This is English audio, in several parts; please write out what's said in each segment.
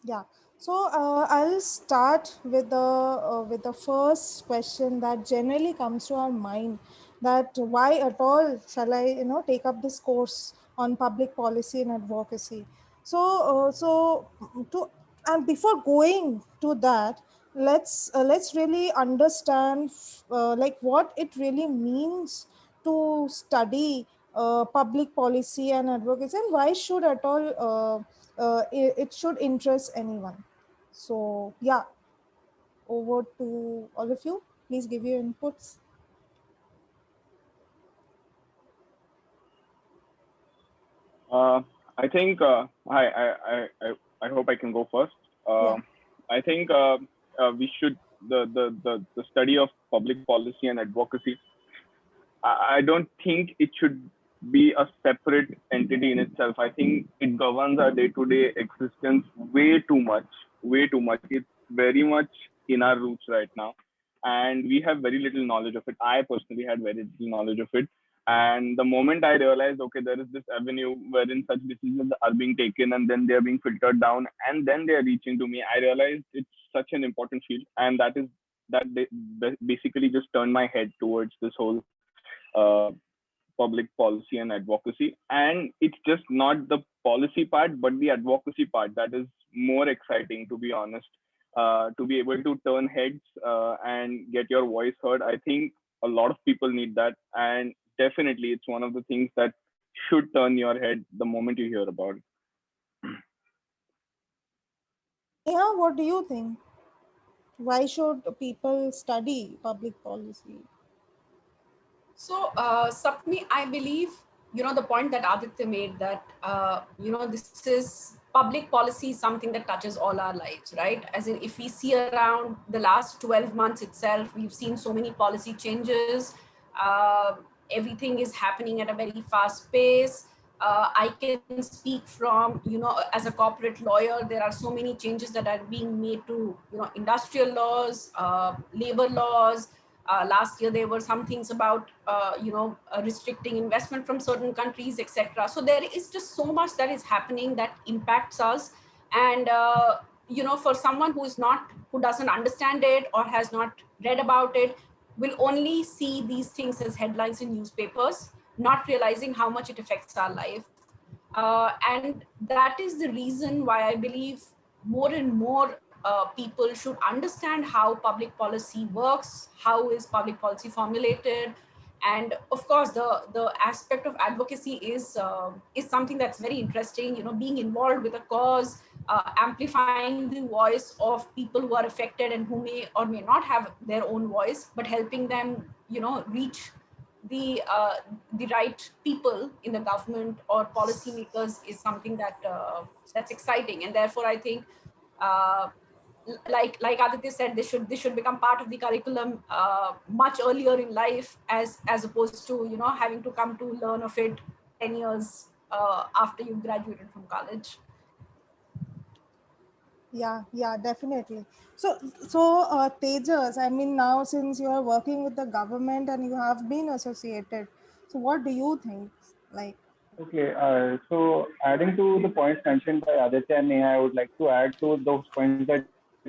Yeah. So I'll start with the first question that generally comes to our mind, that why at all shall I take up this course on public policy and advocacy. So to and before going to that, let's really understand like what it really means to study public policy and advocacy, and why should at all it should interest anyone. So yeah, over to all of you. Please give your inputs. Uh, I think I hope I can go first. Yeah. I think we should the study of public policy and advocacy. I don't think it should be a separate entity in itself. I think it governs our day-to-day existence way too much, way too much. It's very much in our roots right now, and we have very little knowledge of it. I personally had very little knowledge of it, and the moment I realized, okay, there is this avenue wherein such decisions are being taken, and then they are being filtered down, and then they are reaching to me, I realized it's such an important field, and basically just turned my head towards this whole uh, public policy and advocacy. And it's just not the policy part, but the advocacy part that is more exciting, to be honest. To be able to turn heads and get your voice heard, I think a lot of people need that. And definitely, it's one of the things that should turn your head the moment you hear about it. Yeah, what do you think? Why should people study public policy? So, Sapni, I believe, the point that Aditya made, that, this is public policy is something that touches all our lives, right? As in, if we see around the last 12 months itself, we've seen so many policy changes. Uh, Everything is happening at a very fast pace. I can speak from, as a corporate lawyer, there are so many changes that are being made to, industrial laws, labor laws. Last year there were some things about restricting investment from certain countries, etc. So there is just so much that is happening that impacts us. And for someone who doesn't understand it or has not read about it, will only see these things as headlines in newspapers, not realizing how much it affects our life. And that is the reason why I believe more and more people should understand how public policy works, how is public policy formulated. And of course, the aspect of advocacy is something that's very interesting. Being involved with a cause, amplifying the voice of people who are affected and who may or may not have their own voice, but helping them, reach the right people in the government or policymakers is something that's exciting. And therefore, I think, uh, like Aditya said, this should become part of the curriculum much earlier in life, as opposed to having to come to learn of it 10 years after you've graduated from college. Yeah, yeah, definitely. So Tejas, I mean, now since you are working with the government and you have been associated, so what do you think? Like, Okay, so adding to the points mentioned by Aditya and Neha, I would like to add to those points that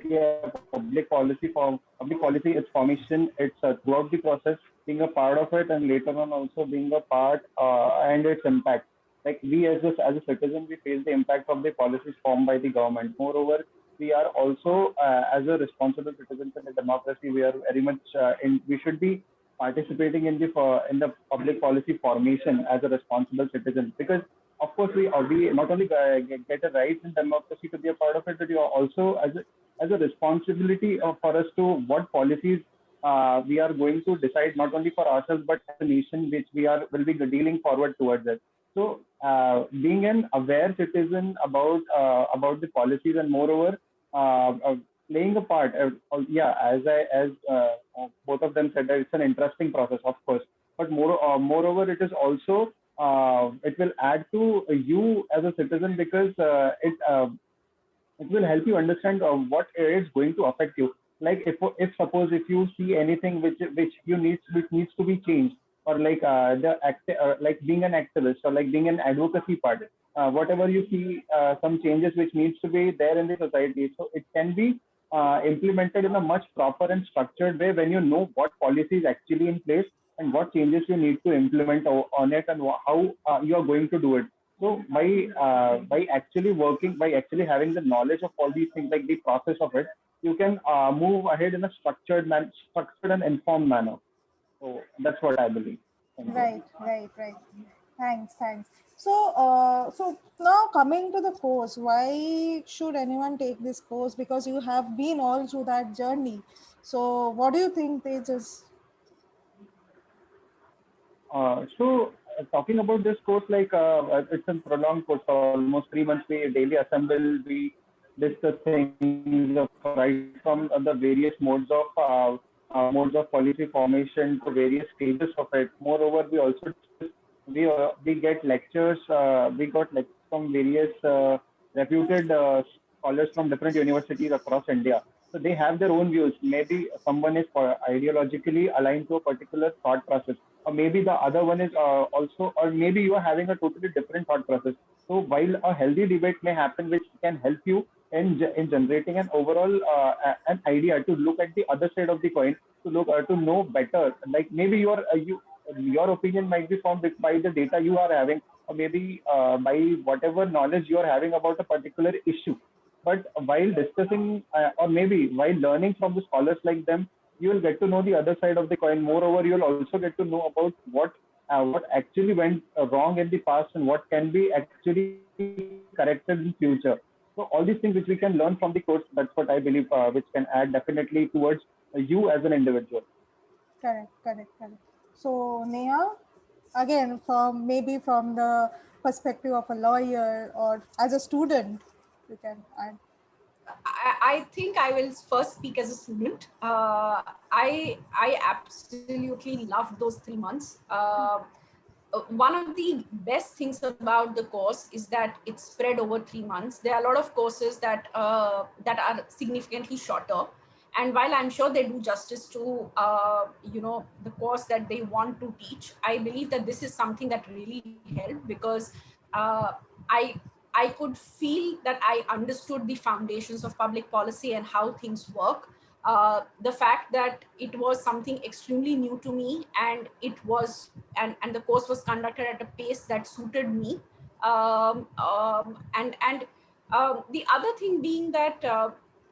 yeah, public policy, its formation, it's throughout the process, being a part of it, and later on also being a part and its impact. Like we as a citizen, we face the impact of the policies formed by the government. Moreover, we are also as a responsible citizens in a democracy, we are very much we should be participating in the public policy formation as a responsible citizen, because of course we not only get a right in democracy to be a part of it, but you are also as a responsibility for us to what policies we are going to decide, not only for ourselves but as a nation which we are will be dealing forward towards it. So being an aware citizen about the policies, and moreover playing a part. Yeah, as both of them said, that it's an interesting process, of course. But moreover, it is also it will add to you as a citizen, because it will help you understand what is going to affect you. Like if suppose if you see anything which needs to be changed, or like like being an activist or like being an advocacy part. whatever you see, some changes which needs to be there in the society. So it can be implemented in a much proper and structured way when you know what policy is actually in place and what changes you need to implement on it, and how you are going to do it. So by actually working, by actually having the knowledge of all these things, like the process of it, you can move ahead in a structured and informed manner. So that's what I believe. Thank you. Right, right, right. Thanks, thanks. So, so now coming to the course, why should anyone take this course? Because you have been all through that journey. So, what do you think, Tejas? Talking about this course, like it's a prolonged course for almost 3 months. We daily assemble, we discuss things right from the various modes of policy formation to various stages of it. Moreover, we also discuss, we get lectures, we got lectures from various reputed scholars from different universities across India. So they have their own views. Maybe someone is ideologically aligned to a particular thought process, or maybe the other one is also, or maybe you are having a totally different thought process. So while a healthy debate may happen, which can help you in generating an overall an idea to look at the other side of the coin, to look to know better. Like maybe your opinion might be formed by the data you are having, or maybe by whatever knowledge you are having about a particular issue. But while discussing, or maybe while learning from the scholars like them, you will get to know the other side of the coin. Moreover, you will also get to know about what actually went wrong in the past and what can be actually corrected in future. So all these things which we can learn from the course, that's what I believe, which can add definitely towards you as an individual. Correct, correct, correct. So, Neha, again, from maybe from the perspective of a lawyer or as a student, you can add. I think I will first speak as a student. I absolutely loved those 3 months. One of the best things about the course is that it's spread over 3 months. There are a lot of courses that are significantly shorter, and while I'm sure they do justice to the course that they want to teach, I believe that this is something that really helped, because uh, I I could feel that I understood the foundations of public policy and how things work. The fact that it was something extremely new to me, and and the course was conducted at a pace that suited me. And the other thing being that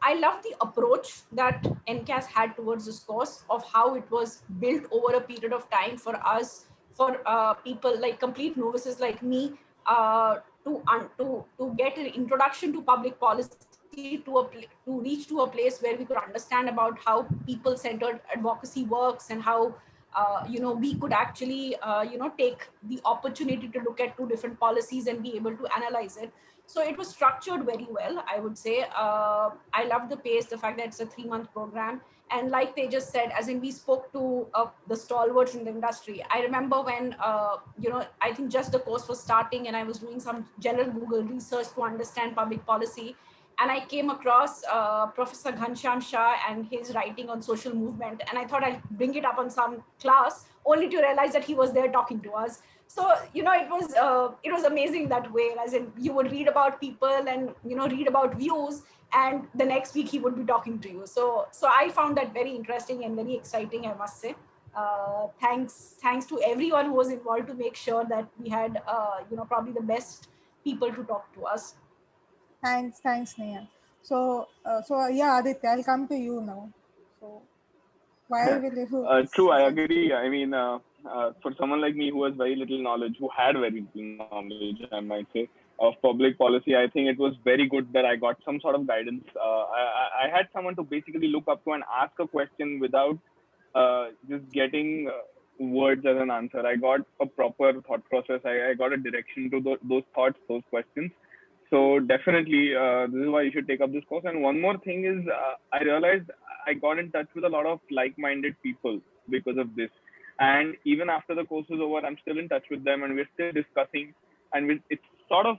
I love the approach that NCAS had towards this course, of how it was built over a period of time for us, for people like complete novices like me, to get an introduction to public policy, to reach to a place where we could understand about how people-centered advocacy works, and how we could actually take the opportunity to look at two different policies and be able to analyze it. So it was structured very well, I would say. I love the pace, the fact that it's a 3-month program. And like they just said, as in we spoke to the stalwarts in the industry. I remember when I think just the course was starting, and I was doing some general Google research to understand public policy, and I came across Professor Ghanshyam Shah and his writing on social movement, and I thought I'll bring it up on some class, only to realize that he was there talking to us. So it was amazing that way. As in, you would read about people and read about views, and the next week he would be talking to you. So I found that very interesting and very exciting, I must say. Thanks to everyone who was involved to make sure that we had probably the best people to talk to us. Thanks, thanks, Neha. So, yeah, Aditya, I'll come to you now. So, why will you True, I say? agree. I mean, for someone like me who has very little knowledge, who had very little knowledge, I might say, of public policy, I think it was very good that I got some sort of guidance. I had someone to basically look up to and ask a question without just getting words as an answer. I got a proper thought process. I got a direction to those thoughts, those questions. So definitely, this is why you should take up this course. And one more thing is, I realized I got in touch with a lot of like-minded people because of this. And even after the course is over, I'm still in touch with them, and we're still discussing. And it's sort of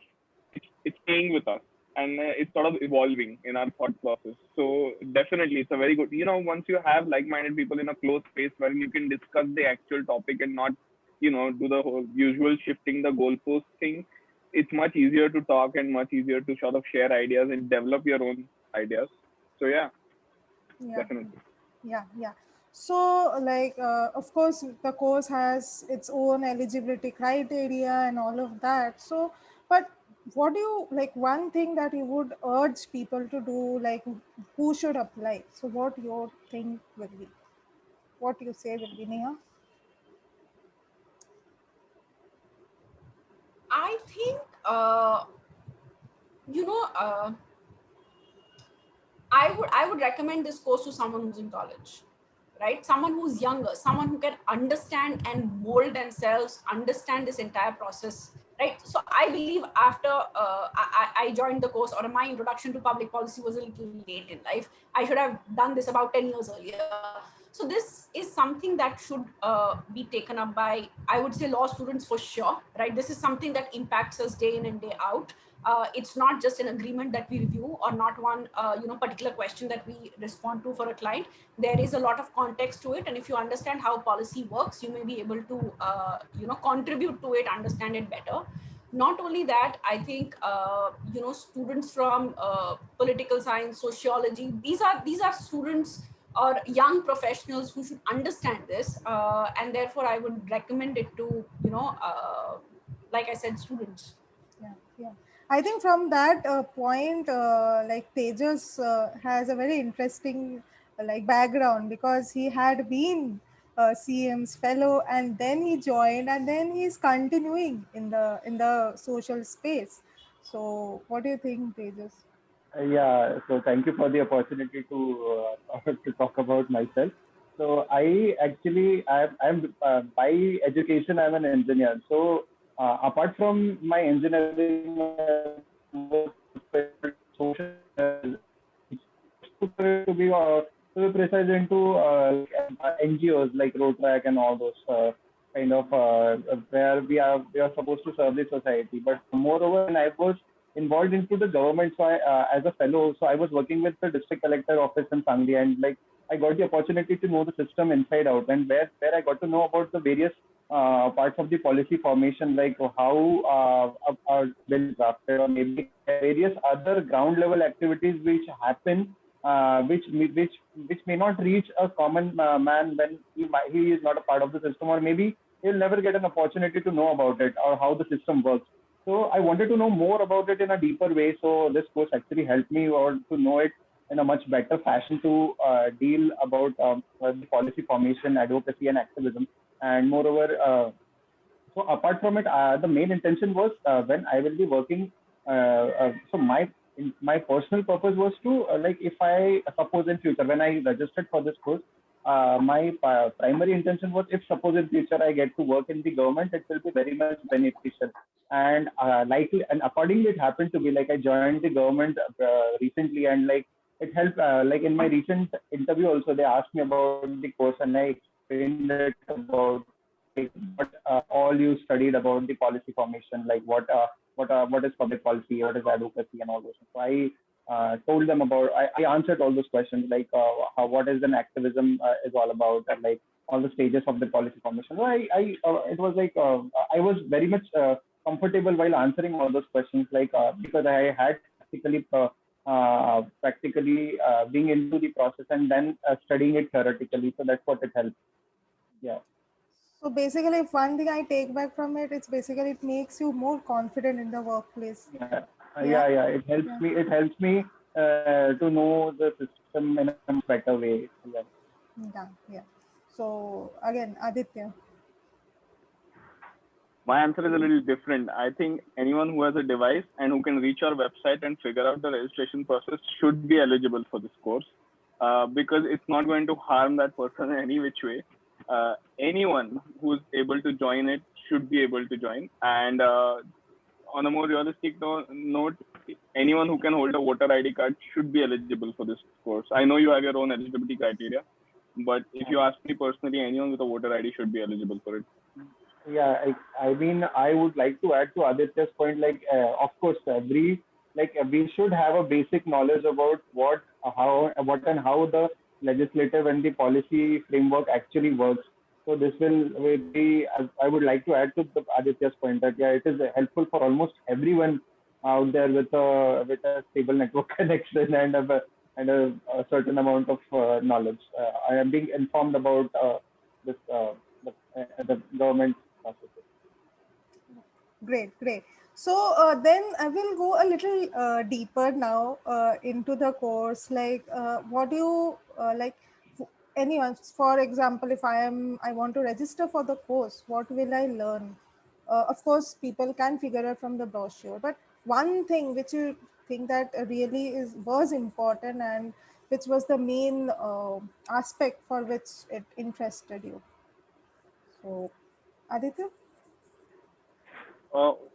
it's staying with us, and it's sort of evolving in our thought process. So definitely, it's a very good. Once you have like-minded people in a closed space where you can discuss the actual topic and not, do the whole usual shifting the goalpost thing, it's much easier to talk and much easier to sort of share ideas and develop your own ideas. So yeah, Yeah, definitely. yeah. So, like, of course, the course has its own eligibility criteria and all of that. So, but what do you like? One thing that you would urge people to do, like, who should apply? So, what your thing will be? What you say will be, Neha? I think, you know, I would recommend this course to someone who's in college, right? Someone who's younger, someone who can understand and mold themselves, understand this entire process, right? So I believe after I joined the course, or my introduction to public policy was a little late in life. I should have done this about 10 years earlier. So this is something that should be taken up by, I would say, law students for sure, right? This is something that impacts us day in and day out. It's not just an agreement that we review, or not one particular question that we respond to for a client. There is a lot of context to it, and if you understand how policy works, you may be able to contribute to it, understand it better. Not only that, I think students from political science, sociology, these are students or young professionals who should understand this, and therefore I would recommend it to like I said, students. Yeah. I think from that point, like Tejas has a very interesting like background, because he had been CM's fellow, and then he joined, and then he's continuing in the social space. So, what do you think, Tejas? Yeah, so thank you for the opportunity to to talk about myself. So I'm by education I'm an engineer. So apart from my engineering, I work with social to be precise into NGOs like Rotaract and all those kind of where we are supposed to serve the society. But moreover, when I was involved into the government, so as a fellow, so I was working with the district collector office in Sangli, and like I got the opportunity to know the system inside out, and where I got to know about the various parts of the policy formation, like how bill is drafted, or maybe various other ground level activities which happen, which may not reach a common man when he is not a part of the system, or maybe he'll never get an opportunity to know about it or how the system works. So I wanted to know more about it in a deeper way. So this course actually helped me or to know it in a much better fashion to deal about the policy formation, advocacy, and activism. And moreover, so apart from it, the main intention was when I will be working. So my personal purpose was to like if I suppose in future when I registered for this course, my primary intention was if suppose in future I get to work in the government, it will be very much beneficial. And likely and accordingly, it happened to be like I joined the government recently, and like it helped. Like in my recent interview, also they asked me about the course, and I explained it about like what all you studied about the policy formation, like what is public policy, what is advocacy, and all those. So I told them about. I answered all those questions, like what is an activism is all about, and like all the stages of the policy formation. So it was like I was very much comfortable while answering all those questions, like because I had being into the process and then studying it theoretically. So that's what it helped. Yeah. So basically, if one thing I take back from it, it's basically it makes you more confident in the workplace. Yeah, Yeah, yeah. It helps yeah, me. It helps me to know the system in a much better way. Yeah. yeah. So again, Aditya. My answer is a little different. I think anyone who has a device and who can reach our website and figure out the registration process should be eligible for this course, because it's not going to harm that person in any which way. Anyone who's able to join it should be able to join. And on a more realistic note, anyone who can hold a voter ID card should be eligible for this course. I know you have your own eligibility criteria, but if you ask me personally, anyone with a voter ID should be eligible for it. Yeah, I mean, I would like to add to Aditya's point, like, of course, we should have a basic knowledge about what and how the legislative and the policy framework actually works. So this will be, I would like to add to the Aditya's point that yeah, it is helpful for almost everyone out there with a stable network connection and a certain amount of knowledge. I am being informed about this the government processes. Great, great. So then I will go a little deeper now into the course. Like, what do you like? Anyone, for example, if I want to register for the course, what will I learn? Of course, people can figure out from the brochure, but one thing which you think that really was important and which was the main aspect for which it interested you. So, Aditya.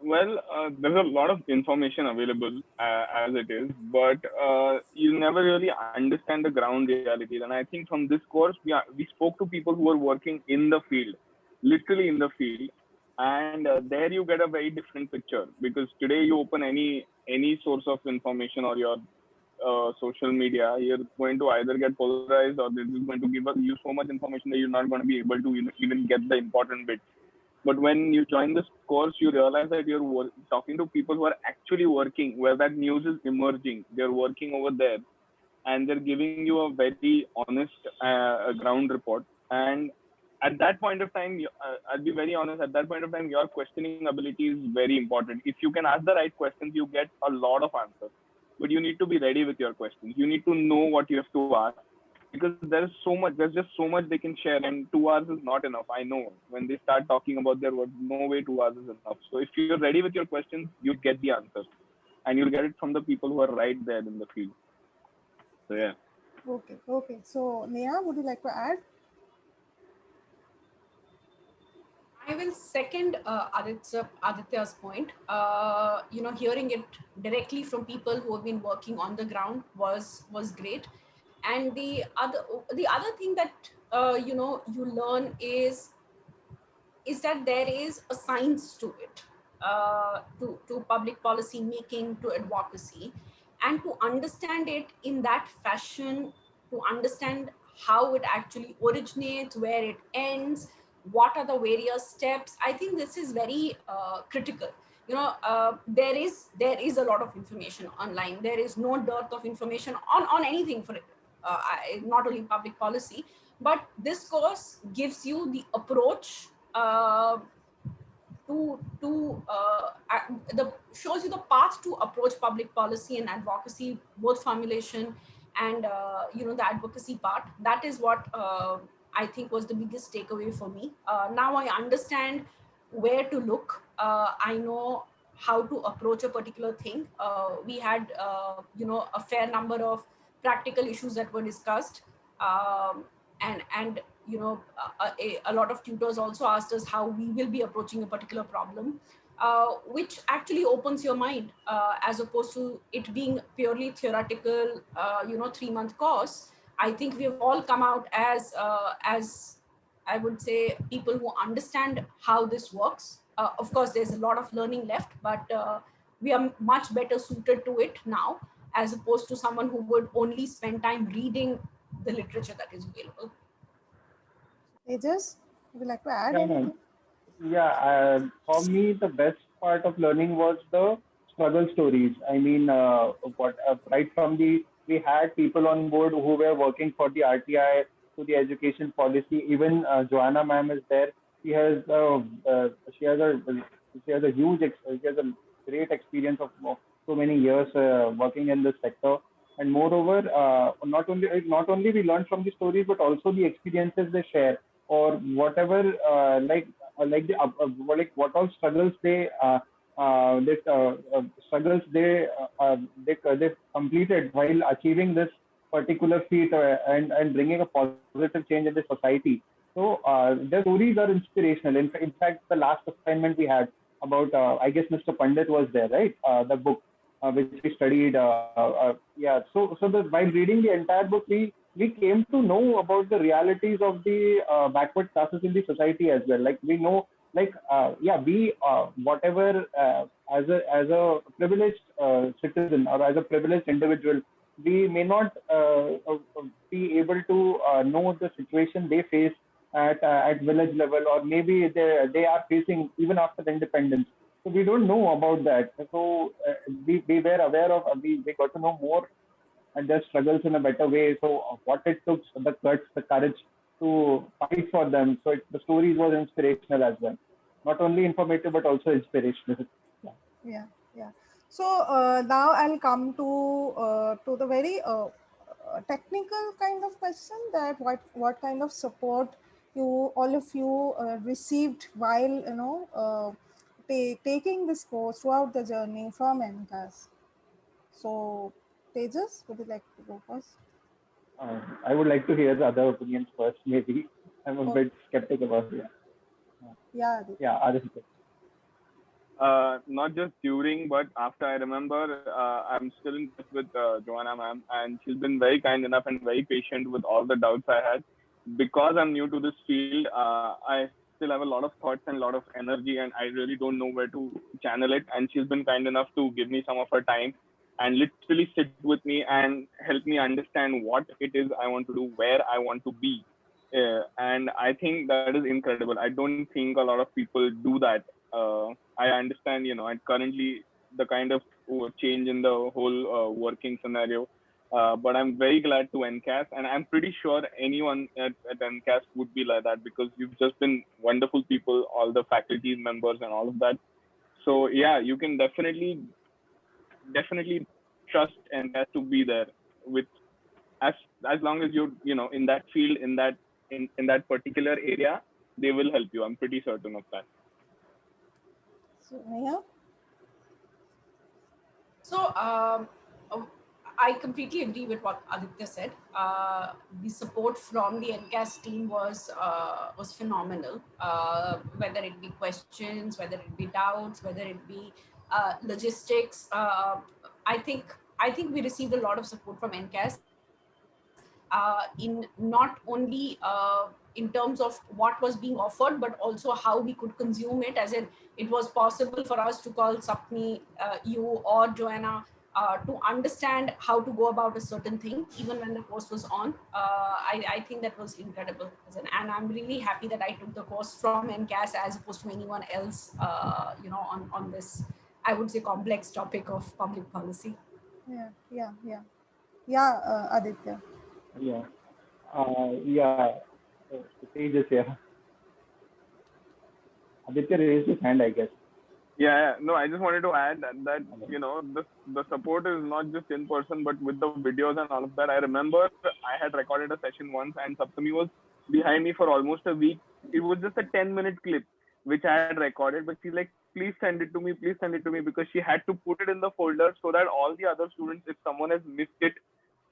There's a lot of information available as it is, but you never really understand the ground realities. And I think from this course, we spoke to people who are working in the field, literally in the field, and there you get a very different picture. Because today you open any source of information or your social media, you're going to either get polarized or this is going to give you so much information that you're not going to be able to even get the important bits. But when you join this course, you realize that you're talking to people who are actually working, where that news is emerging. They're working over there, and they're giving you a very honest ground report. And at that point of time, I'll be very honest. At that point of time, your questioning ability is very important. If you can ask the right questions, you get a lot of answers. But you need to be ready with your questions. You need to know what you have to ask because there's so much. There's just so much they can share, and 2 hours is not enough. I know when they start talking about their work, no way 2 hours is enough. So if you're ready with your questions, you get the answers, and you'll get it from the people who are right there in the field. So yeah. Okay, okay. So, Neha, would you like to add? I will second Aditya's point. Hearing it directly from people who have been working on the ground was great. And the other thing that you learn is that there is a science to it, to public policy making, to advocacy, and to understand it in that fashion, to understand how it actually originates, where it ends, what are the various steps. I think this is very critical. There is a lot of information online. There is no dearth of information on anything for it. Not only public policy, but this course gives you the approach, the shows you the path to approach public policy and advocacy, both formulation and the advocacy part. That is what I think was the biggest takeaway for me. Now I understand where to look. I know how to approach a particular thing. We had a fair number of practical issues that were discussed, and a lot of tutors also asked us how we will be approaching a particular problem, which actually opens your mind, as opposed to it being purely theoretical, 3-month course. I think we have all come out as I would say people who understand how this works. Of course, there's a lot of learning left, but we are much better suited to it now, as opposed to someone who would only spend time reading the literature that is available. Ages, would you like to add Yeah, no, anything? yeah. For me, the best part of learning was the struggle stories. I mean, what right from the we had people on board who were working for the RTI to the education policy. Even Joanna ma'am is there. She has uh, she has a she has a she has a great experience of so many years working in this sector. And moreover, not only we learn from the stories, but also the experiences they share or whatever like the like what all struggles struggles they completed while achieving this particular feat and bringing a positive change in the society. So their stories are inspirational. In fact, the last assignment we had about I guess Mr. Pandit was there, right? The book which we studied. Yeah. So while reading the entire book, we came to know about the realities of the backward classes in the society as well. Like we know, like yeah, we whatever as a privileged citizen or as a privileged individual, we may not be able to know the situation they face at village level, or maybe they are facing even after the independence. So we don't know about that. So we were aware of, we got to know more and their struggles in a better way. So what it took, the guts, the courage to fight for them. So the stories was inspirational as well. Not only informative but also inspirational. Yeah. Yeah, yeah. So now I'll come to the very technical kind of question, that what kind of support you all of you received while taking this course throughout the journey from NCAS. So Tejas, would you like to go first? I would like to hear the other opinions first. Maybe I'm a Okay. bit skeptical about it. Yeah, Aditya. Yeah, Aditya. Not just during, but after. I remember I'm still in touch with Joanna ma'am, and she's been very kind enough and very patient with all the doubts I had. Because I'm new to this field, I still have a lot of thoughts and a lot of energy, and I really don't know where to channel it. And she's been kind enough to give me some of her time and literally sit with me and help me understand what it is I want to do, where I want to be. And I think that is incredible. I don't think a lot of people do that. I understand, and currently the kind of change in the whole working scenario. But I'm very glad to NCAS, and I'm pretty sure anyone at NCAS would be like that, because you've just been wonderful people, all the faculty members and all of that. So yeah, you can definitely trust NCAS to be there with, as as long as you're in that field, in that particular area, they will help you. I'm pretty certain of that. So Neha. So uh, I completely agree with what Aditya said. The support from the NCAS team was phenomenal. Whether it be questions, whether it be doubts, whether it be logistics. I think we received a lot of support from NCAS in not only in terms of what was being offered, but also how we could consume it. As in, it was possible for us to call Sapni, you or Joanna, to understand how to go about a certain thing, even when the course was on. I think that was incredible. And I'm really happy that I took the course from NCAS as opposed to anyone else, on this, I would say, complex topic of public policy. Yeah, yeah, yeah, yeah. Aditya. Yeah. Yeah. Tejas, yeah. Aditya raised his hand, I guess. Yeah, yeah. No, I just wanted to add that Okay. the support is not just in person, but with the videos and all of that. I remember I had recorded a session once, and Saptami was behind me for almost a week. It was just a 10-minute clip which I had recorded, but she's like, please send it to me, please send it to me, because she had to put it in the folder so that all the other students, if someone has missed it,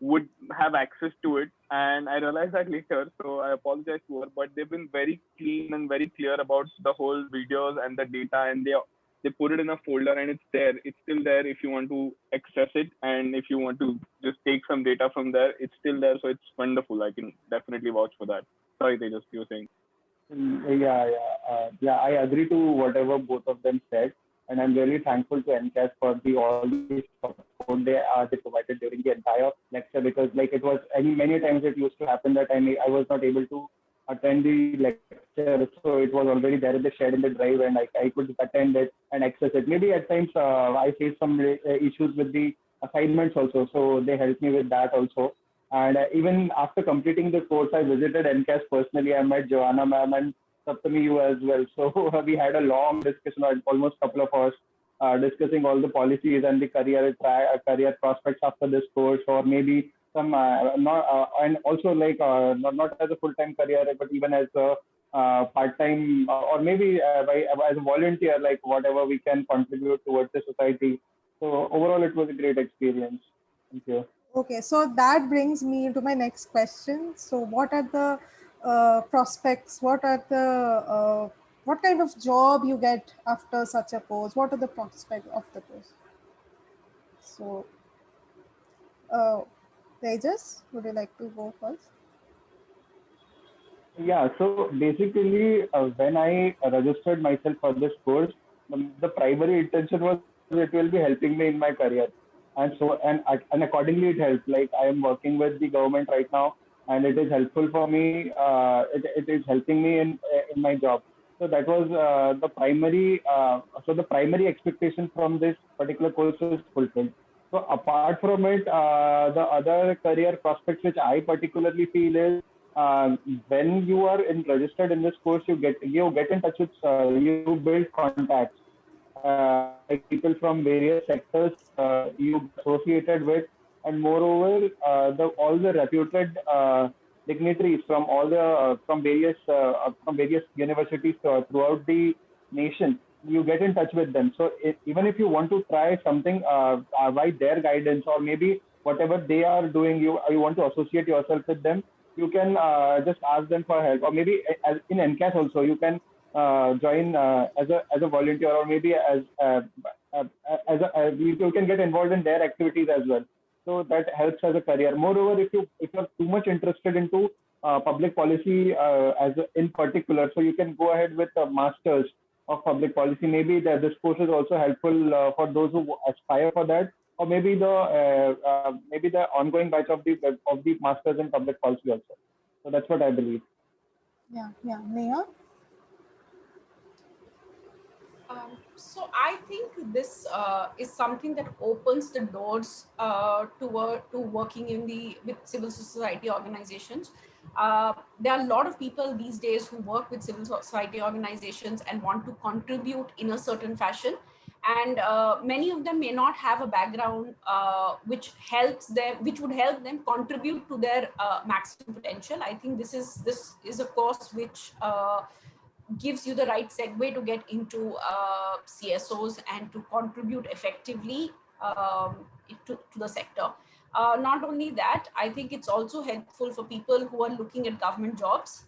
would have access to it. And I realized that later, so I apologize to her. But they've been very clean and very clear about the whole videos and the data, and they put it in a folder, and it's there. It's still there if you want to access it, and if you want to just take some data from there, it's still there. So it's wonderful. I can definitely vouch for that. Sorry, Tejas, you were saying. Yeah, yeah, yeah. I agree to whatever both of them said, and I'm really thankful to NCAS for the all the support they provided during the entire lecture, because like it was, and many times it used to happen that I was not able to attend the lecture, so it was already there in the shared in the drive, and I could attend it and access it. Maybe at times I faced some issues with the assignments also, so they helped me with that also. And even after completing the course, I visited NCAS personally. I met Joanna ma'am and Saptami you as well. So we had a long discussion, almost couple of hours, discussing all the policies and the career prospects after this course, or maybe some not and also like not as a full time career, but even as a part time, or maybe as a volunteer, like whatever we can contribute towards the society. So overall, it was a great experience. Thank you. Okay, so that brings me to my next question. So, what are the prospects? What kind of job you get after such a course? What are the prospects of the course? So, uh, Tejas, would you like to go first? Yeah, so basically, when I registered myself for this course, the primary intention was it will be helping me in my career, and accordingly it helped. Like I am working with the government right now, and it is helpful for me. It is helping me in my job. So that was the primary. So the primary expectation from this particular course is fulfilled. So apart from it, the other career prospects which I particularly feel is when you are registered in this course, you get in touch with you build contacts like people from various sectors you get associated with, and moreover, all the reputed dignitaries from all the from various universities throughout the nation. You get in touch with them. So even if you want to try something by their guidance, or maybe whatever they are doing, you want to associate yourself with them. You can just ask them for help, or maybe in NCAS also you can join as a volunteer, or maybe uh, you can get involved in their activities as well. So that helps as a career. Moreover, if you're too much interested into public policy in particular, so you can go ahead with a masters of public policy. Maybe this course is also helpful for those who aspire for that, or maybe the ongoing batch of the masters in public policy also. So that's what I believe. Yeah, yeah. Neha? So I think this is something that opens the doors to working in the with civil society organizations. There are a lot of people these days who work with civil society organizations and want to contribute in a certain fashion, and many of them may not have a background which would help them contribute to their maximum potential. I think this is a course which gives you the right segue to get into CSOs and to contribute effectively to the sector. Not only that, I think it's also helpful for people who are looking at government jobs.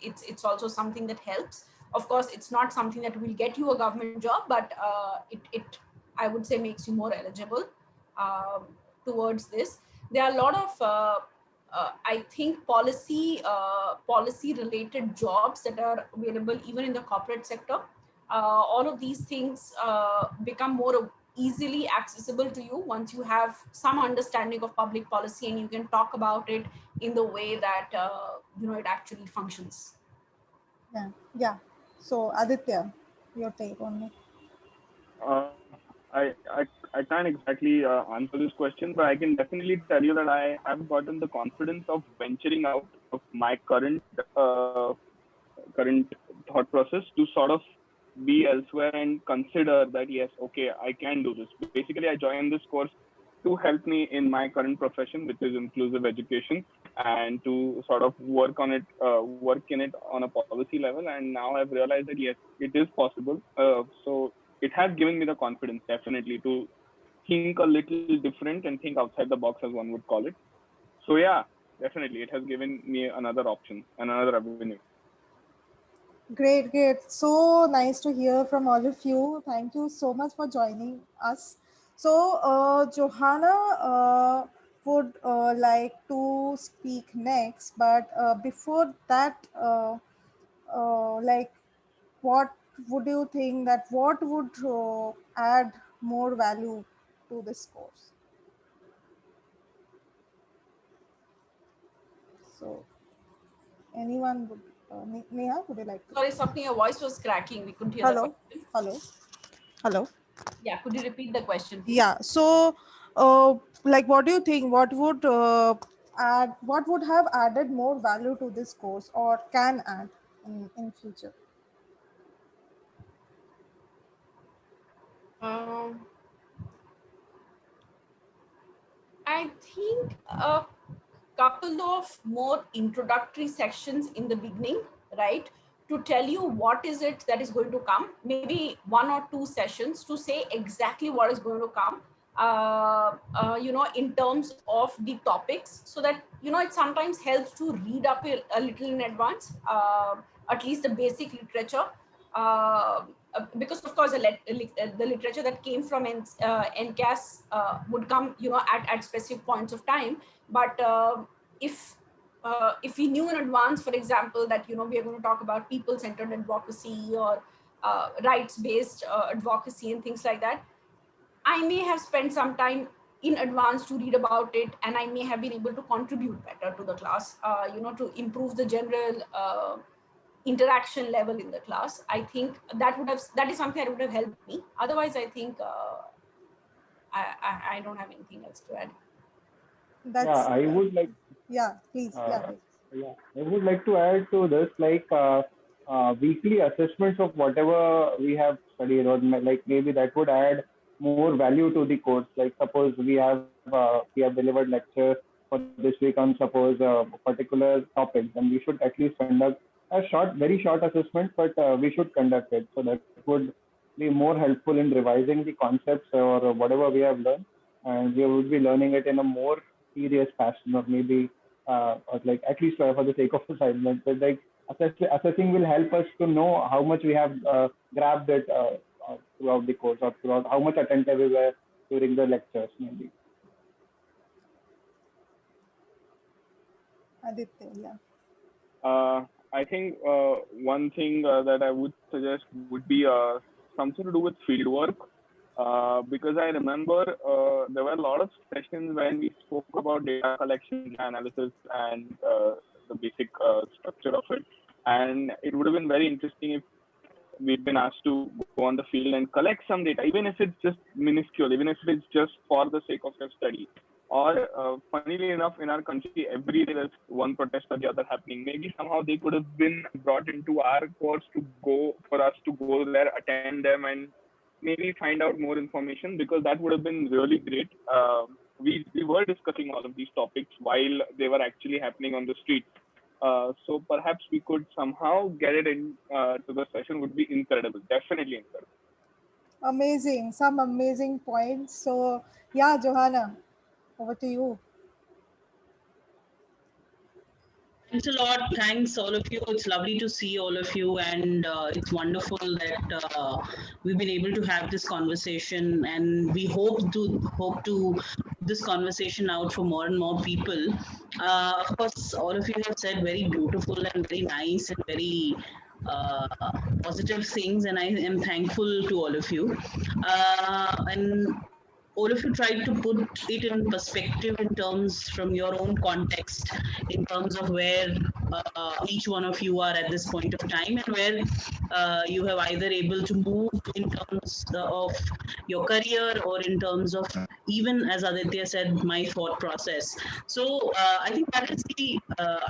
It's also something that helps. Of course, it's not something that will get you a government job, but it I would say makes you more eligible um, towards this. There are a lot of I think policy related jobs that are available even in the corporate sector. All of these things become more easily accessible to you once you have some understanding of public policy and you can talk about it in the way that it actually functions. Yeah, yeah. So, Aditya, your take on it. Uh, I can't exactly answer this question, but I can definitely tell you that I have gotten the confidence of venturing out of my current thought process to sort of be elsewhere and consider that yes, okay, I can do this. Basically, I joined this course to help me in my current profession, which is inclusive education, and to sort of work in it on a policy level. And now I've realized that yes, it is possible. So it has given me the confidence definitely to think a little different and think outside the box, as one would call it. So yeah, definitely, it has given me another option and another avenue. Great, great. So nice to hear from all of you. Thank you so much for joining us. So, Johanna would like to speak next, but before that, like, what would you think that what would add more value to this course? So, anyone would, Neha, would you like to? Sorry, Sapni, your voice was cracking. We couldn't hear the Hello, question. hello, hello. Yeah, could you repeat the question, please? Yeah. So, like, what do you think? What would have added more value to this course, or can add in future? Um, I think a couple of more introductory sections in the beginning, right? To tell you what is it that is going to come, maybe one or two sessions to say exactly what is going to come, in terms of the topics, so that, it sometimes helps to read up a little in advance, at least the basic literature. Because of course the literature that came from NCAS would come at specific points of time, but if if we knew in advance, for example, that we are going to talk about people-centered advocacy or rights-based advocacy and things like that, I may have spent some time in advance to read about it, and I may have been able to contribute better to the class, to improve the general interaction level in the class. I think that is something that would have helped me. Otherwise, I think I don't have anything else to add. Yeah, That's I would like yeah, please. Yeah, Uh, please. yeah, I would like to add to this, like weekly assessments of whatever we have studied, or like maybe that would add more value to the course. Like suppose we have delivered lecture for this week on suppose a particular topic, then we should at least conduct a short, very short assessment, but we should conduct it. So that would be more helpful in revising the concepts or whatever we have learned, and we would be learning it in a more serious fashion, or maybe or like at least for the sake of assignment. But like assessing will help us to know how much we have grabbed it throughout the course, or throughout how much attentive we were during the lectures, maybe. Aditya, yeah. I think one thing that I would suggest would be something to do with fieldwork. Because I remember there were a lot of sessions when we spoke about data collection, data analysis, and the basic structure of it. And it would have been very interesting if we've been asked to go on the field and collect some data, even if it's just minuscule, even if it's just for the sake of your study. Or, funnily enough, in our country, every day there's one protest or the other happening. Maybe somehow they could have been brought into our course to go for us to go there, attend them, and maybe find out more information, because that would have been really great. We were discussing all of these topics while they were actually happening on the street. So perhaps we could somehow get it in to the session would be incredible. Definitely incredible. Amazing. Some amazing points. So, yeah, Johanna, over to you. Thanks a lot. Thanks, all of you. It's lovely to see all of you, and it's wonderful that we've been able to have this conversation, and we hope to this conversation out for more and more people. Of course, all of you have said very beautiful and very nice and very uh, positive things, and I am thankful to all of you. And all of you tried to put it in perspective in terms from your own context, in terms of where each one of you are at this point of time, and where you have either able to move in terms of your career, or in terms of, even as Aditya said, my thought process. So I think that is the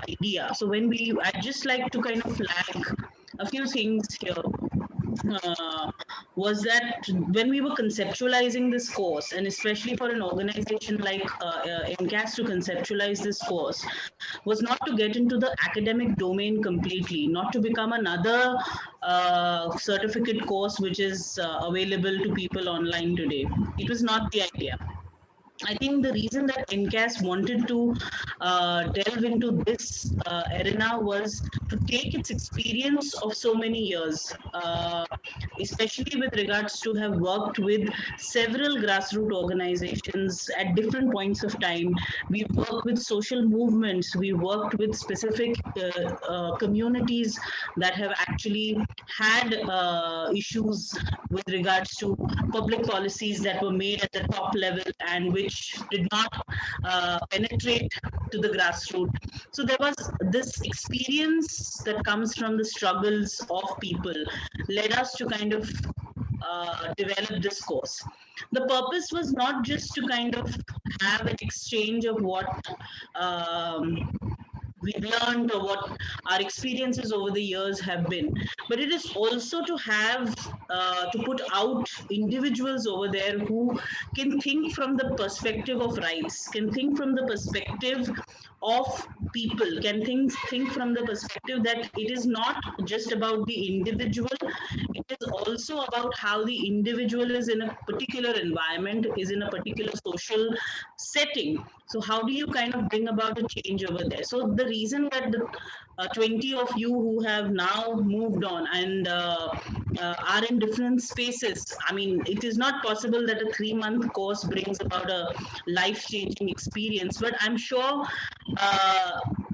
idea. So I'd just like to kind of flag a few things here. uh, was that when we were conceptualizing this course, and especially for an organization like NCAS to conceptualize this course, was not to get into the academic domain completely, not to become another certificate course which is available to people online today. It was not the idea. I think the reason that NCAS wanted to delve into this arena was to take its experience of so many years, especially with regards to have worked with several grassroots organizations at different points of time. We worked with social movements, we worked with specific communities that have actually had issues with regards to public policies that were made at the top level and which did not penetrate to the grassroots. So there was this experience that comes from the struggles of people, led us to kind of develop this course. The purpose was not just to kind of have an exchange of what um, we've learned or what our experiences over the years have been, but it is also to have to put out individuals over there who can think from the perspective of rights, can think from the perspective of people, can think from the perspective that it is not just about the individual, it is also about how the individual is in a particular environment, is in a particular social setting. So how do you kind of bring about a change over there? So the reason that the 20 of you who have now moved on and are in different spaces, I mean, it is not possible that a 3-month course brings about a life changing experience, but I'm sure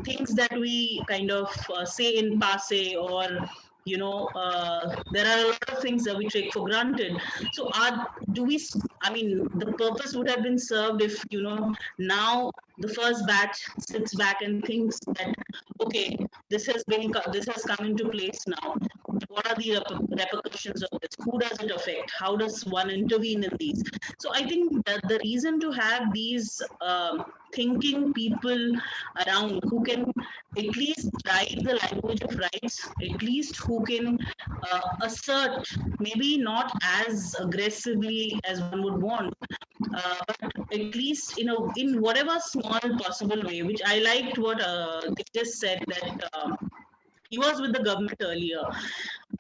things that we kind of say in passe, or there are a lot of things that we take for granted. So do we I mean, the purpose would have been served if, now the first batch sits back and thinks that, okay, this has come into place now. What are the repercussions of this? Who does it affect? How does one intervene in these? So I think that the reason to have these thinking people around who can at least write the language of rights, at least who can assert, maybe not as aggressively as one would want, but at least in whatever small possible way. Which I liked what they just said, that he was with the government earlier,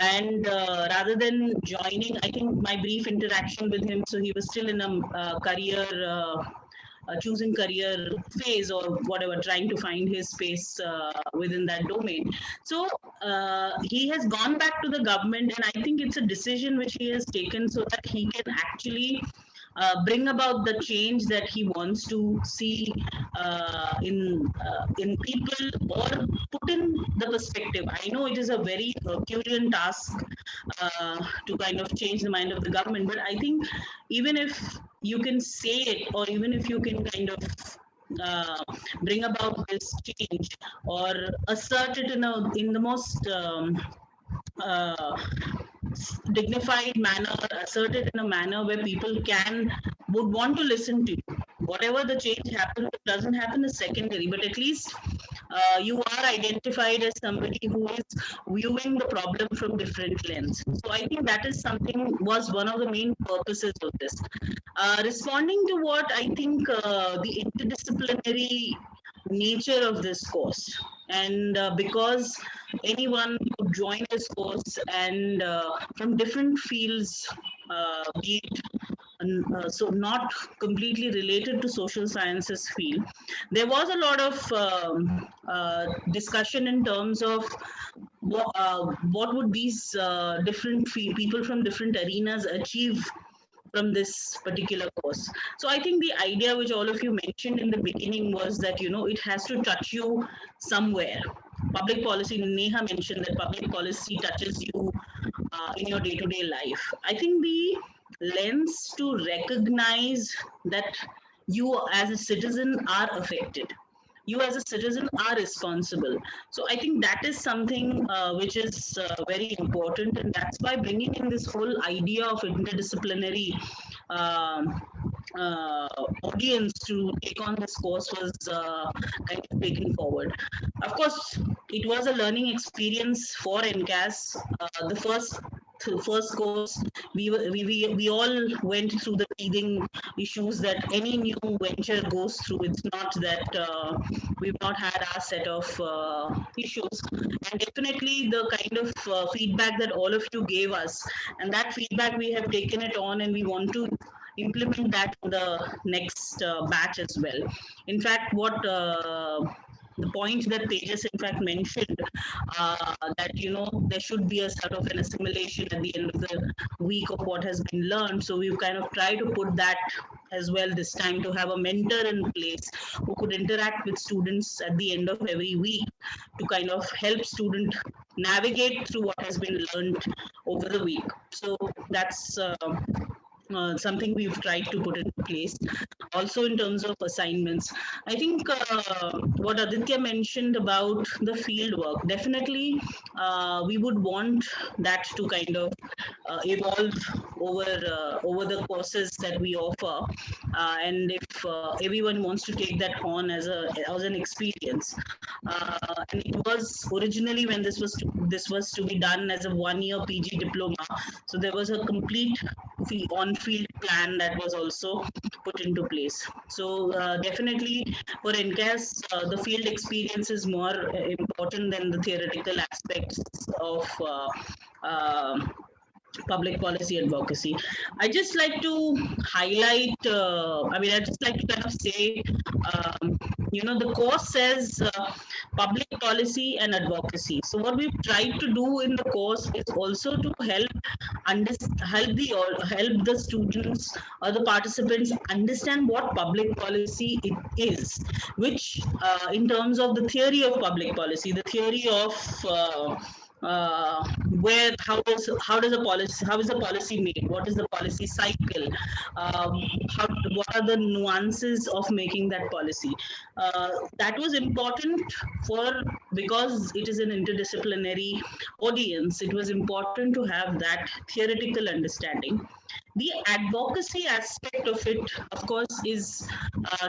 and rather than joining, I think my brief interaction with him, so he was still in a career choosing career phase or whatever, trying to find his space within that domain. So he has gone back to the government, and I think it's a decision which he has taken so that he can actually bring about the change that he wants to see in people, or put in the perspective. I know it is a very Herculean task to kind of change the mind of the government, but I think even if you can say it, or even if you can kind of bring about this change, or assert it in the most uh, dignified manner, asserted in a manner where people would want to listen to you. Whatever the change happens, it doesn't happen is secondary, but at least you are identified as somebody who is viewing the problem from different lens. So I think that is something, was one of the main purposes of this. Responding to what I think the interdisciplinary nature of this course, and because anyone could join this course, and from different fields, be it so not completely related to social sciences field, there was a lot of discussion in terms of what would these different people from different arenas achieve from this particular course. So I think the idea which all of you mentioned in the beginning was that, it has to touch you somewhere. Public policy, Neha mentioned that public policy touches you in your day-to-day life. I think the lens to recognize that you as a citizen are affected, you as a citizen are responsible. So I think that is something which is very important, and that's why bringing in this whole idea of interdisciplinary um, uh, audience to take on this course was kind of taken forward. Of course, it was a learning experience for NCAS. The first course, we all went through the teething issues that any new venture goes through. It's not that we've not had our set of issues, and definitely the kind of feedback that all of you gave us, and that feedback we have taken it on, and we want to implement that in the next batch as well. In fact, what the point that Tejas in fact mentioned, that there should be a sort of an assimilation at the end of the week of what has been learned. So we've kind of tried to put that as well this time, to have a mentor in place who could interact with students at the end of every week to kind of help student navigate through what has been learned over the week. So that's something we've tried to put in place. Also, in terms of assignments, I think what Aditya mentioned about the field work, definitely we would want that to kind of evolve over the courses that we offer, and if everyone wants to take that on as an experience. And it was originally, when this was to be done as a 1-year PG diploma, so there was a complete on-field plan that was also put into place. So definitely for NCAS, the field experience is more important than the theoretical aspects of uh, public policy advocacy. I just like to highlight, I just like to kind of say, the course says public policy and advocacy. So what we've tried to do in the course is also to help the students or the participants understand what public policy it is, which in terms of the theory of public policy, the theory of where how does a policy, how is a policy made, what is the policy cycle, how, what are the nuances of making that policy. That was important for, because it is an interdisciplinary audience, it was important to have that theoretical understanding. The advocacy aspect of it, of course, is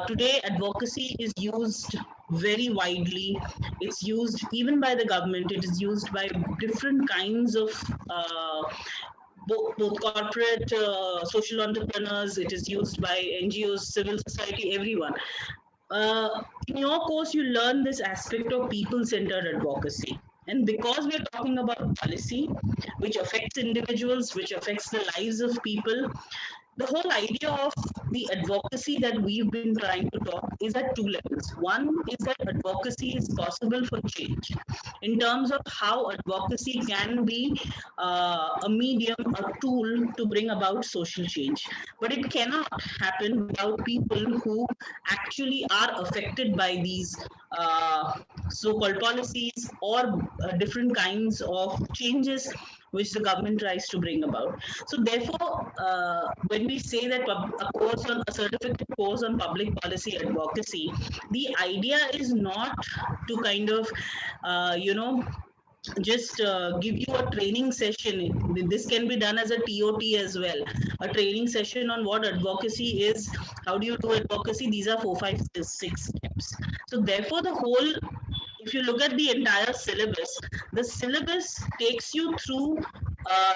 today advocacy is used very widely. It's used even by the government, it is used by different kinds of both corporate social entrepreneurs, it is used by NGOs, civil society, everyone. In your course, you learn this aspect of people centered advocacy. And because we're talking about policy, which affects individuals, which affects the lives of people, the whole idea of the advocacy that we've been trying to talk is at two levels. One is that advocacy is possible for change in terms of how advocacy can be a medium, a tool to bring about social change. But it cannot happen without people who actually are affected by these so-called policies or different kinds of changes which the government tries to bring about. So therefore, when we say that a course on a certificate course on public policy advocacy, the idea is not to kind of, just give you a training session. This can be done as a TOT as well. A training session on what advocacy is, how do you do advocacy. These are 4, 5, 6 steps. So therefore, the whole, if you look at the entire syllabus, the syllabus takes you through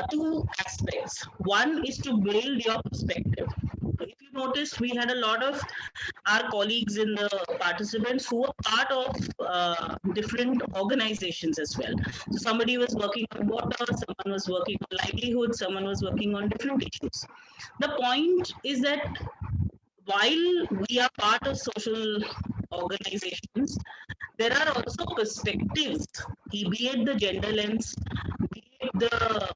two aspects. One is to build your perspective. If you noticed, we had a lot of our colleagues in the participants who were part of different organizations as well. So somebody was working on water, someone was working on livelihood, someone was working on different issues. The point is that while we are part of social organizations, there are also perspectives, be it the gender lens, be it the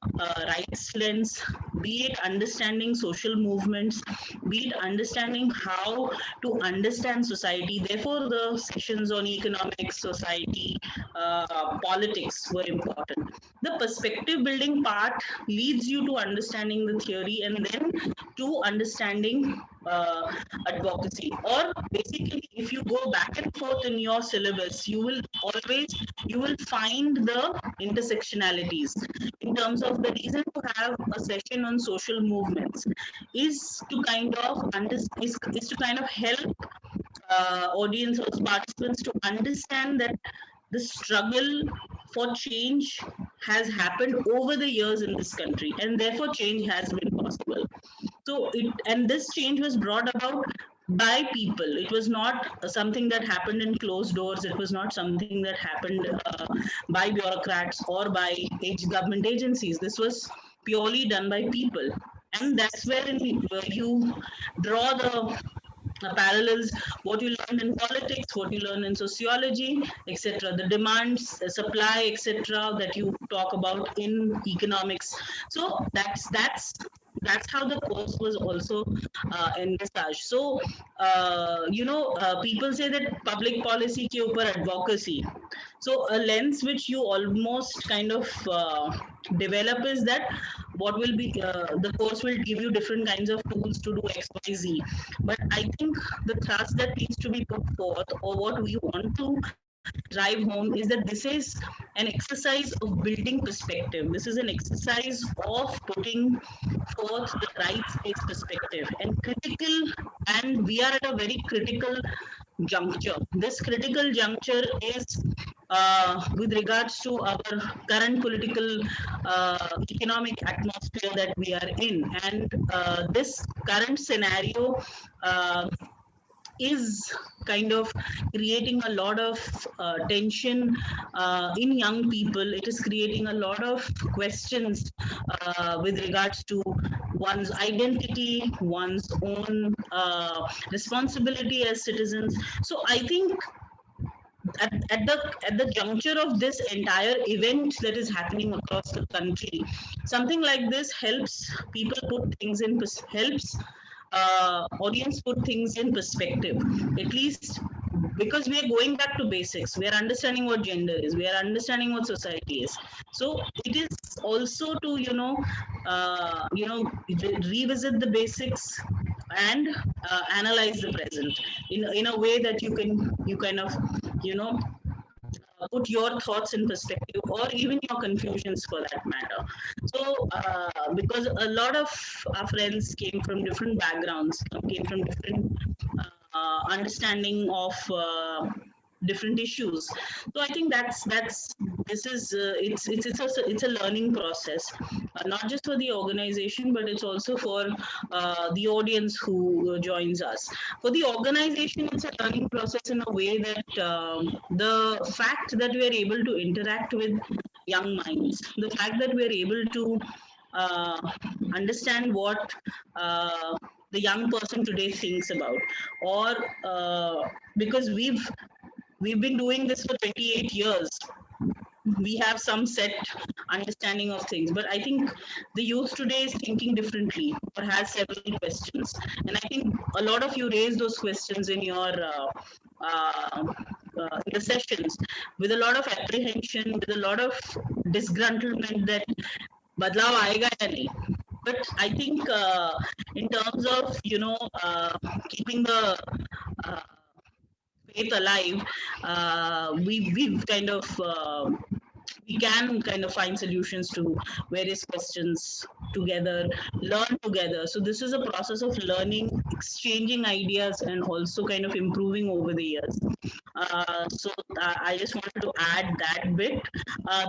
rights lens, be it understanding social movements, be it understanding how to understand society. Therefore, the sessions on economics, society, politics were important. The perspective building part leads you to understanding the theory and then to understanding advocacy. Or basically, if you go back and forth in your syllabus, you will find the intersectionalities in terms of the reason to have a session on social movements is to kind of is to kind of help audience or participants to understand that the struggle for change has happened over the years in this country, and therefore change has been possible. So it, and this change was brought about by people. It was not something that happened in closed doors. It was not something that happened by bureaucrats or by government agencies. This was purely done by people, and that's where you draw the parallels, what you learn in politics, what you learn in sociology, etc., the demands, supply, etc., that you talk about in economics. So that's how the course was also envisaged. So people say that public policy ke upar advocacy. So a lens which you almost kind of develop is that what will be the course will give you different kinds of tools to do XYZ. But I think the thrust that needs to be put forth, or what we want to drive home, is that this is an exercise of building perspective. This is an exercise of putting forth the rights-based perspective and critical, and we are at a very critical juncture. This critical juncture is with regards to our current political economic atmosphere that we are in, and this current scenario is kind of creating a lot of tension in young people. It is creating a lot of questions with regards to one's identity, one's own responsibility as citizens. So I think at the juncture of this entire event that is happening across the country, something like this helps people put things helps audience put things in perspective. At least because we are going back to basics. We are understanding what gender is. We are understanding what society is. So it is also to revisit the basics and analyze the present in a way that you kind of you know put your thoughts in perspective, or even your confusions for that matter. So because a lot of our friends came from different backgrounds, came from different understanding of different issues. So I think that's this is it's a learning process, not just for the organization, but it's also for the audience who joins us. For the organization, it's a learning process in a way that the fact that we are able to interact with young minds, the fact that we are able to uh, understand what the young person today thinks about, or because we've been doing this for 28 years, we have some set understanding of things, but I think the youth today is thinking differently or has several questions, and I think a lot of you raise those questions in your uh, in the sessions with a lot of apprehension, with a lot of disgruntlement that badlav aayega ya nahi. But I think in terms of keeping the uh, faith alive, we've kind of we can kind of find solutions to various questions together, learn together. So this is a process of learning, exchanging ideas, and also kind of improving over the years. So I just wanted to add that bit.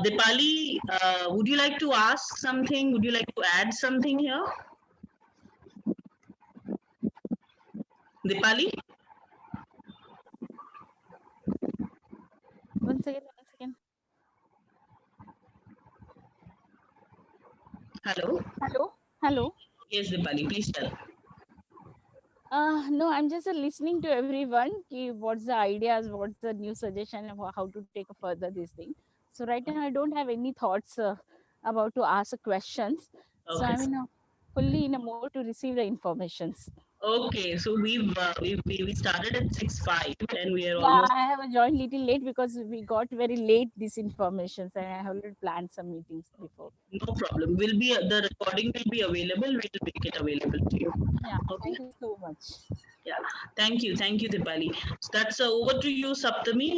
Dipali, would you like to ask something? Would you like to add something here? Dipali? One second, one second. Hello? Hello, hello. Yes, Dipali, please tell. No, I'm just listening to everyone. What's the ideas? What's the new suggestion of how to take further this thing? So right now, I don't have any thoughts about to ask questions. So Okay. I'm fully in a mode to receive the informations. Okay, so we started at 6:05 and we are Yeah, almost. I have joined little late because we got very late these informations, and I have already planned some meetings before. No problem. The recording will be available. We'll make it available to you. Yeah, Okay. thank you so much. Yeah. Thank you, Dipali. So that's over to you, Saptami.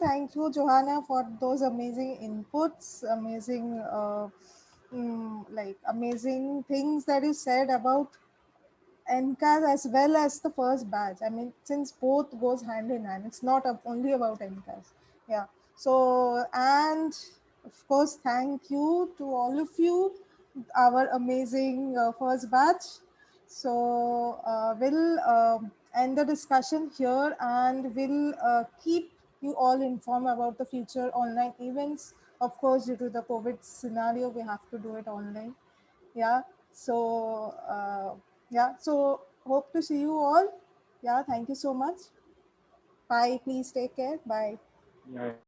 Thank you, Johanna, for those amazing inputs, amazing, like amazing things that you said about NCAS as well as the first batch. I mean, since both goes hand in hand, it's not only about NCAS. Yeah. So, and of course, thank you to all of you, our amazing first batch. So, we'll end the discussion here, and we'll keep you all informed about the future online events. Of course, due to the COVID scenario, we have to do it online. Yeah. So yeah, so hope to see you all. Yeah, thank you so much. Bye, please take care. Bye. Yeah,